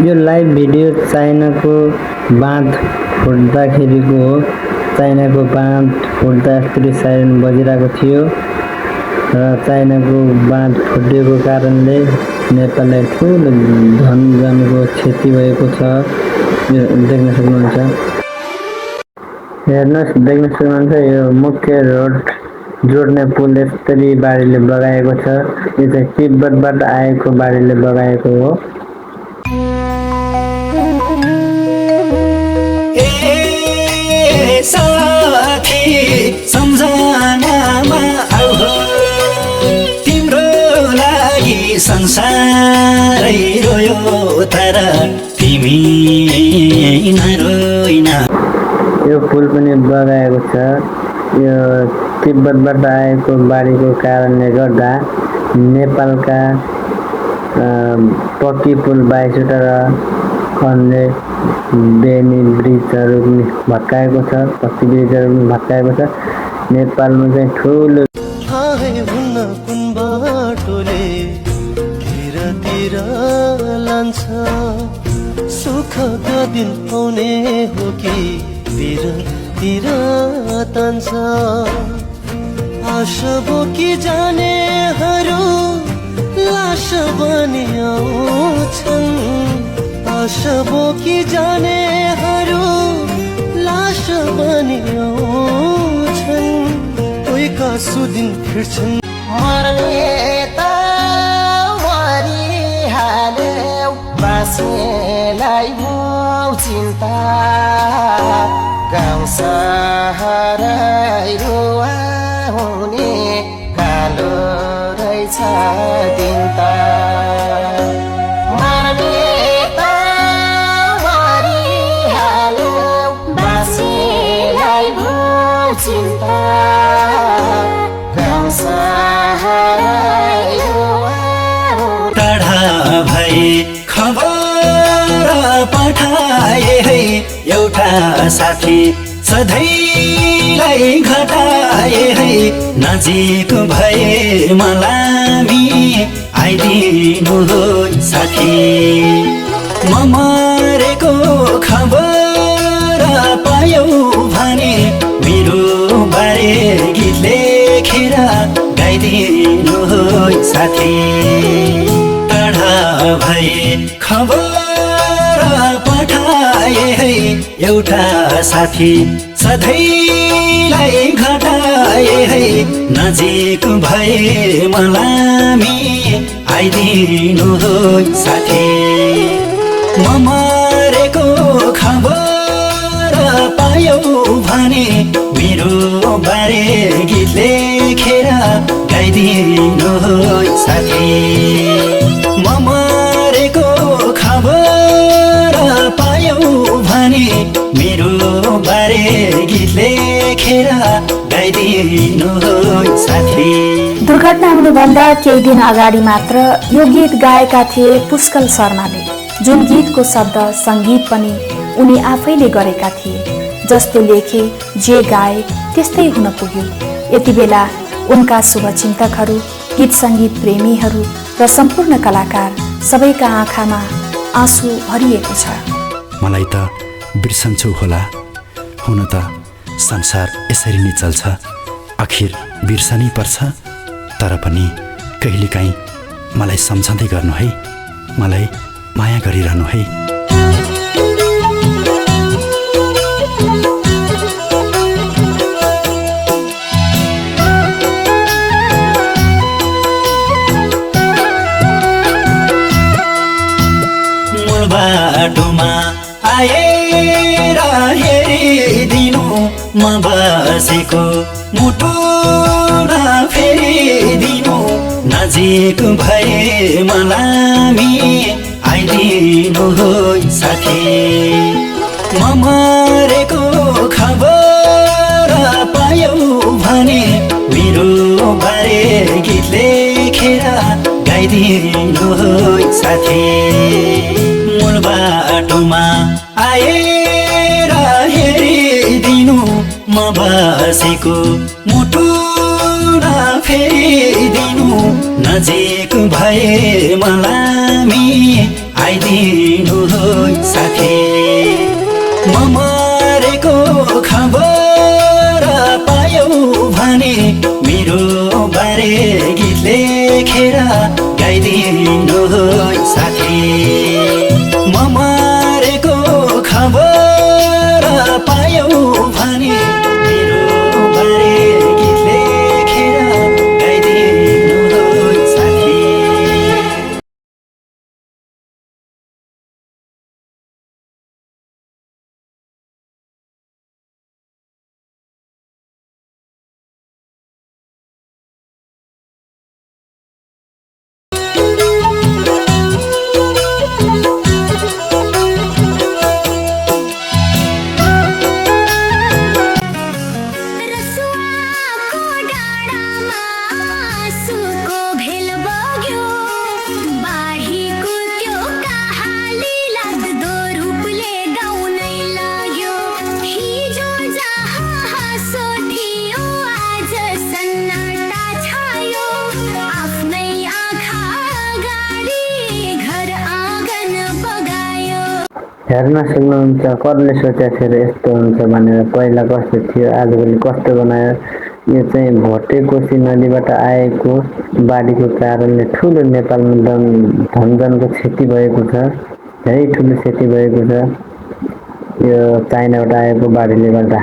यो live video चाइनाको बाँध फुट्दाखेरिको हो। चाइनाको बाँध फुट्दा यस्तरी साइरन बजिरहेको थियो र चाइनाको बाँध फुटेको कारणले नेपाललाई ठुलो धनजनको क्षति भएको छ। यो देख्न सक्नुहुन्छ। हेर्नुहोस्, देख्न सक्नुहुन्छ यो मुख्य रोड जोड्ने पुल यस्तरी बाढीले बगाएको छ। यो चाहिँ तिब्बतबाट आएको बाढीले बगाएको हो। साथी सम्झनामा आऊ तिम्रो लागि संसारै रोयो तर तिमी नरोइन। यो पुल पनि बगाएको छ। यो तिब्बतबाट आएको बाढीको कारणले गर्दा नेपालका पक्की पुल 22 र अन्य बेनी ब्रिजहरू पनि भत्काएको छ। पक्की ब्रिजहरू पनि भत्काएको छ। नेपालमा चाहिँ ठुलो कुन बाटोले तिर लान्छ, सुखका दिन आउने हो कि तिर तान्छ। आशा बोकी जानेहरू लास बनि आउँछन्, आशा बोकी जानेहरू लास बनि आउँछन्। कोहीका सुदिन फिर्छन्। मर्ने त मरिहाल्यो, बाँच्नेलाई मो चिन्ता। गाउँ सहरै रुवा हुने कालो रहेछ दिन त। मर्ने त मरिहाल्यो, बाँच्नेलाई मो चिन्ता। गाउँ सहरै रुवा टाढा भई खबर पठाए है एउटा साथी, सधैँलाई घटाए है नजिक भए मलामी आइदिनु हो साथी। म मरेको खबर पायौ भने मेरो बारे गीत लेखेर गाइदिनु हो साथी। टाढा भए खबर पठाए है एउटा साथी, सधैँलाई घटाए है नजिक भए मलामी आइदिनु हो साथी। म मरेको खबर पायौ भने मेरो बारे गीत लेखेर गाइदिनु हो साथी। म मरेको खबर पायौ भने मेरो बारे गीत लेखेर गाइदिनु हो साथी। दुर्घटना हुनुभन्दा केही दिन अगाडि मात्र यो गीत गाएका थिए पुष्कल शर्माले, जुन गीतको शब्द सङ्गीत पनि उनी आफैले गरेका थिए। जस्तो लेखे जे गाए त्यस्तै हुन पुग्यो। यति बेला उनका शुभचिन्तकहरू, गीत सङ्गीत प्रेमीहरू र सम्पूर्ण कलाकार सबैका आँखामा आँसु भरिएको छ। मलाई त बिर्सन्छु होला, हुन त संसार यसरी नै चल्छ। आखिर बिर्सनै पर्छ, तर पनि कहिलेकाहीँ मलाई सम्झँदै गर्नु है, मलाई माया गरिरहनु है। बाटोमा आएर हेरिदिनु म बसेको मुटु फेरिदिनु, नजिक भए मलामी आइदिनु हो साथी। म मरेको खबर पायौ भने मेरो बारे गीत लेखेर गाइदिनु हो साथी। बाटोमा आएर हेरिदिनु म बसेको मुटु फेरिदिनु, नजिक भए मलामी आइदिनु साथी। म मरेको खबर पायौ भने मेरो बारे गीत लेखेर गाइदिनु साथी। म मरेको खबर पायौ भने मेरो बारे गीत लेखेर गाइदिनु साथी। रसुवाको डाँडामा आँसुको भेल बग्यो, बाढीको त्यो कहाली लाग्दो रूपले गाउनै लाग्यो। हिजो जहाँ हाँसो थियो आज सन्नाटा छायो, आफ्नै आँखा अगाडि घर आँगन बगायो। हेर्न सक्नुहुन्छ कसले सोचेको थियो र यस्तो हुन्छ भनेर। पहिला कस्तो थियो आजभोलि कस्तो बनायो। यो चाहिँ भोटे कोशी नदीबाट आएको बाढीको कारणले ठुलो नेपालमा धनजनको क्षति भएको छ, धेरै ठुलो क्षति भएको छ यो चाइनाबाट आएको बाढीले गर्दा।